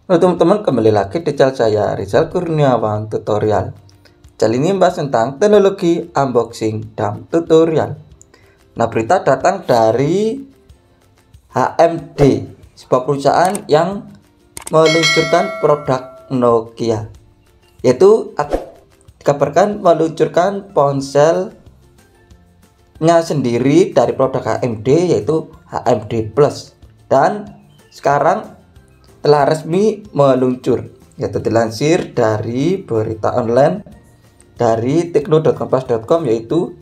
Halo teman-teman, kembali lagi di channel saya Rizal Kurniawan Tutorial. Channel ini membahas tentang teknologi unboxing dan tutorial. Nah, berita datang dari HMD, sebuah perusahaan yang meluncurkan produk Nokia, yaitu dikabarkan meluncurkan ponselnya sendiri dari produk HMD, yaitu HMD Plus, dan sekarang telah resmi meluncur, yaitu dilansir dari berita online dari tekno.kompas.com, yaitu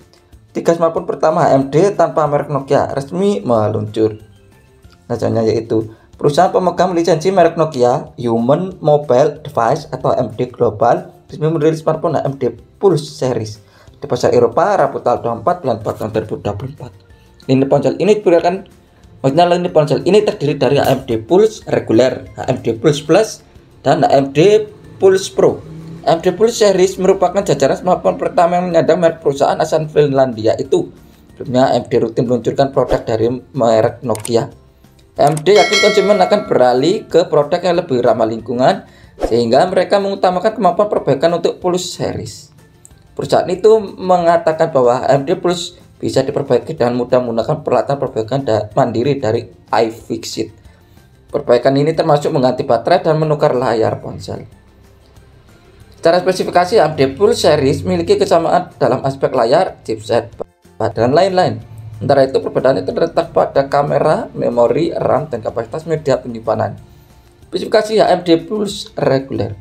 3 smartphone pertama HMD tanpa merek Nokia resmi meluncur. Namanya yaitu perusahaan pemegang lisensi merek Nokia, Human Mobile Device atau HMD Global, resmi merilis smartphone HMD Pulse Series di pasar Eropa Rabu tanggal 24 bulan 4 tahun 2024. Ini ponsel ini diperkirakan Lini ponsel ini terdiri dari HMD Pulse reguler, HMD Pulse Plus, dan HMD Pulse Pro. HMD Pulse Series merupakan jajaran smartphone pertama yang menyandang merek perusahaan asal Finlandia itu. Sebelumnya HMD rutin meluncurkan produk dari merek Nokia. HMD yakin konsumen akan beralih ke produk yang lebih ramah lingkungan, sehingga mereka mengutamakan kemampuan perbaikan untuk Pulse Series. Perusahaan itu mengatakan bahwa HMD Pulse bisa diperbaiki dengan mudah menggunakan peralatan perbaikan mandiri dari iFixit. Perbaikan ini termasuk mengganti baterai dan menukar layar ponsel. Secara spesifikasi, HMD Pulse Series memiliki kesamaan dalam aspek layar, chipset, dan lain-lain. Sementara itu, perbedaannya terletak pada kamera, memori, RAM, dan kapasitas media penyimpanan. Spesifikasi HMD Pulse reguler.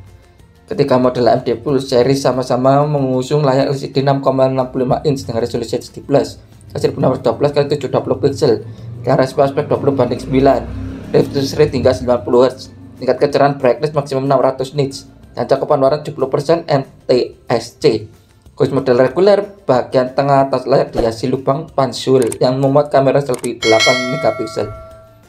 Ketiga model HMD Pulse Series sama-sama mengusung layar LCD 6,65 inch dengan resolusi HD+, 1612 x 720 pixel, dengan rasio aspek 20:9, refresh rate hingga 90 Hz, tingkat kecerahan brightness maksimum 600 nits, dan cakupan warna 70% NTSC. Khusus model reguler, bagian tengah atas layar dihiasi lubang pansul yang memuat kamera selfie 8 megapiksel.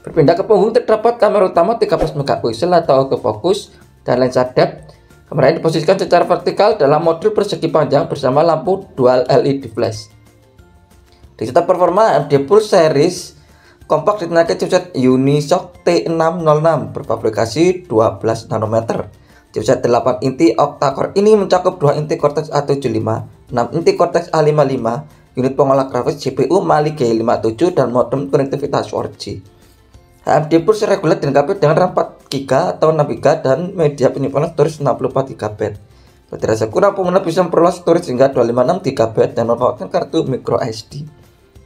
Berpindah ke punggung terdapat kamera utama 13 megapiksel atau autofocus dan lensa depth. Kamera ini diposisikan secara vertikal dalam modul persegi panjang bersama lampu dual LED flash. Digital performa HMD Pulse Series kompak ditenagai chipset Unisoc T606 berfabrikasi 12 nanometer. Chipset 8 inti octa-core ini mencakup 2 inti Cortex A75, 6 inti Cortex A55, unit pengolah grafis CPU Mali G57, dan modem konektivitas 4G. HMD Pulse reguler dilengkapi dengan RAM 4GB atau 6GB dan media penyimpanan storage 64GB. Bagi rasa kurang, pengguna bisa memperluas storage hingga 256GB dan memanfaatkan kartu micro SD.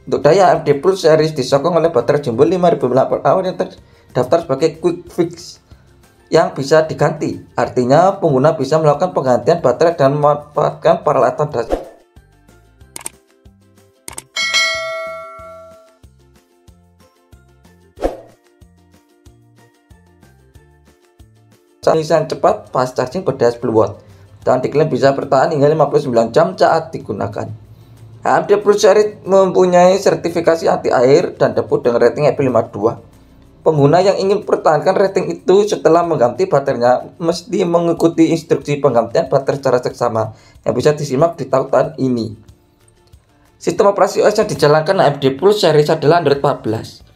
Untuk daya, HMD Pulse Series disokong oleh baterai jumbo 5000 mAh yang terdaftar sebagai quick fix yang bisa diganti. Artinya, pengguna bisa melakukan penggantian baterai dan memanfaatkan peralatan dasar Pengisian cepat fast charging berdaya 10 watt dan diklaim bisa bertahan hingga 59 jam saat digunakan. HMD Pulse Series mempunyai sertifikasi anti air dan debu dengan rating IP52. Pengguna yang ingin mempertahankan rating itu setelah mengganti baterainya mesti mengikuti instruksi penggantian baterai secara seksama yang bisa disimak di tautan ini. Sistem operasi OS yang dijalankan HMD Pulse Series adalah Android 14.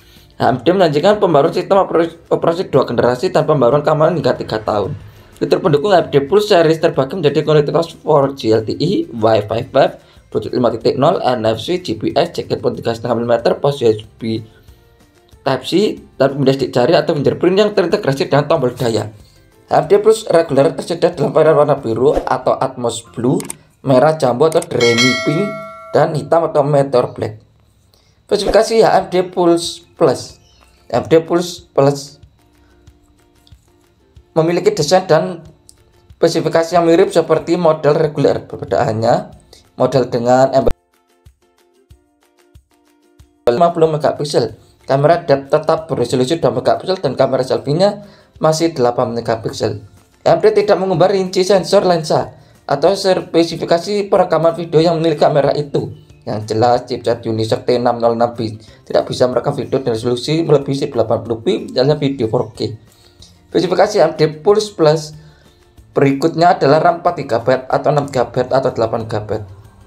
HMD menjanjikan pembaruan sistem operasi 2 generasi dan pembaruan keamanan hingga 3 tahun. Fitur pendukung HMD Pulse Series terbagi menjadi konektivitas 4G LTE, Wi-Fi 5, Bluetooth 5.0, NFC, GPS, jack headphone 3,5 mm, pos USB Type-C, dan pemindah sidik jari atau fingerprint yang terintegrasi dengan tombol daya. HMD Pulse reguler tersedia dalam varian warna biru atau Atmos Blue, merah jambu atau Dreamy Pink, dan hitam atau Meteor Black. Spesifikasi HMD Pulse Plus. HMD Pulse Plus memiliki desain dan spesifikasi yang mirip seperti model reguler. Perbedaannya, model dengan 50 megapiksel, kamera depth tetap beresolusi 2 megapiksel dan kamera selfie-nya masih 8 megapiksel. HMD tidak mengumbar rinci sensor lensa atau spesifikasi perekaman video yang memiliki kamera itu. Yang jelas, chipset Unisoc T606 tidak bisa merekam video dengan resolusi melebihi 1080p misalnya video 4K. Spesifikasi HMD Pulse Plus berikutnya adalah RAM 4GB atau 6GB atau 8GB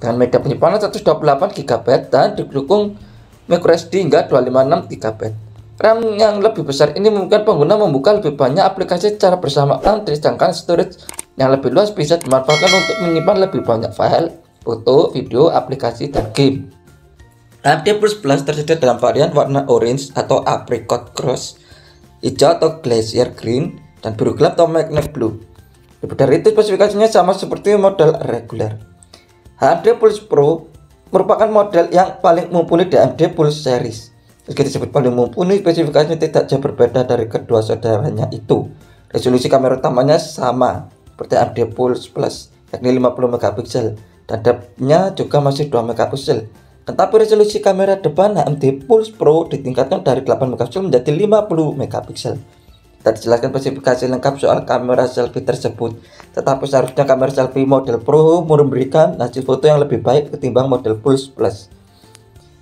dengan media penyimpanan 128GB dan didukung microSD hingga 256GB. RAM yang lebih besar ini memungkinkan pengguna membuka lebih banyak aplikasi secara bersamaan, sedangkan storage yang lebih luas bisa dimanfaatkan untuk menyimpan lebih banyak file, foto, video, aplikasi, dan game. AMD Pulse Plus tersedia dalam varian warna orange atau apricot cross, hijau atau glacier green, dan biru gelap atau magnet blue. Lebih dari itu, spesifikasinya sama seperti model reguler. AMD Pulse Pro merupakan model yang paling mumpuni di AMD Pulse series. Meski disebut paling mumpuni, spesifikasinya tidak jauh berbeda dari kedua saudaranya itu. Resolusi kamera utamanya sama seperti AMD Pulse Plus, yakni 50 megapiksel, dan depth-nya juga masih 2 megapiksel. Tetapi resolusi kamera depan AMD Pulse Pro ditingkatkan dari 8 megapiksel menjadi 50 megapiksel. Tidak dijelaskan spesifikasi lengkap soal kamera selfie tersebut, tetapi seharusnya kamera selfie model Pro memberikan hasil foto yang lebih baik ketimbang model Pulse Plus.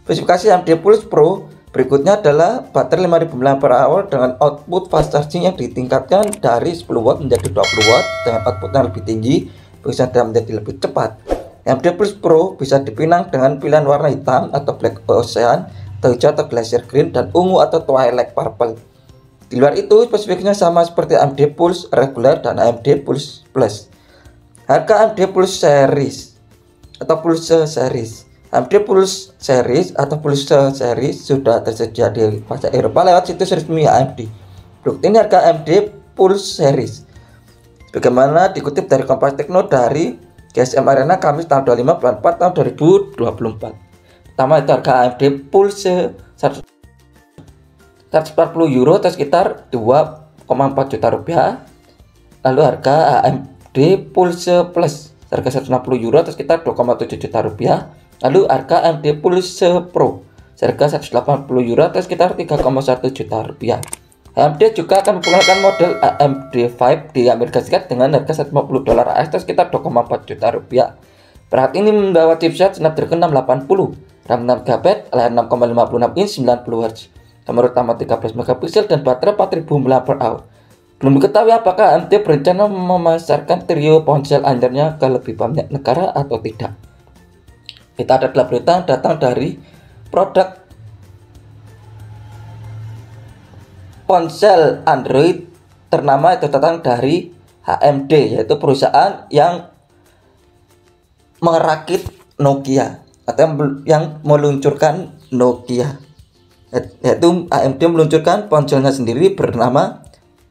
Spesifikasi AMD Pulse Pro berikutnya adalah baterai 5000 mAh dengan output fast charging yang ditingkatkan dari 10 watt menjadi 20 watt dengan output yang lebih tinggi, bisa menjadi lebih cepat. AMD Pulse Pro bisa dipinang dengan pilihan warna hitam atau black ocean, atau hijau atau glacier green, dan ungu atau twilight purple. Di luar itu, spesifikasinya sama seperti AMD Pulse reguler dan AMD Pulse Plus. Harga AMD Pulse series atau Pulse series AMD Pulse series atau Pulse series sudah tersedia di pasar Eropa lewat situs resmi AMD. Berikut ini harga AMD Pulse series. Bagaimana dikutip dari Kompas Tekno dari GSM Arena Kamis tanggal 25 bulan 4 tahun 2024. Pertama itu harga AMD Pulse 140 euro atau sekitar 2,4 juta rupiah. Lalu harga AMD Pulse Plus harga 160 euro atau sekitar 2,7 juta rupiah. Lalu harga AMD Pulse Pro harga 180 euro atau sekitar 3,1 juta rupiah. AMD juga akan memperkenalkan model AMD 5 di Amerika Serikat dengan harga $150 AS atau sekitar 2,4 juta rupiah. Perangkat ini membawa chipset Snapdragon 680, RAM 6GB, layar 6,56 inch 90 Hz, kamera utama 13 megapiksel, dan baterai 4000 mAh. Belum diketahui apakah AMD berencana memasarkan trio ponsel anyarnya ke lebih banyak negara atau tidak. Kita adalah berita yang datang dari produk ponsel Android ternama itu datang dari AMD, yaitu perusahaan yang merakit Nokia atau yang meluncurkan Nokia, yaitu AMD meluncurkan ponselnya sendiri bernama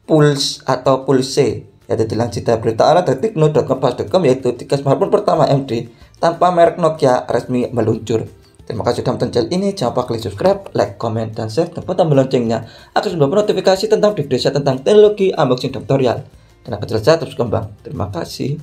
Pulse atau Pulse, yaitu dilansir dari berita ala dari tekno.kompas.com, yaitu tiga smartphone pertama AMD tanpa merek Nokia resmi meluncur. Terima kasih sudah menonton channel ini. Jangan lupa klik subscribe, like, comment, dan share, dan tombol loncengnya agar mendapat notifikasi tentang video saya tentang teknologi unboxing tutorial. Dan agar selesai terus kembang. Terima kasih.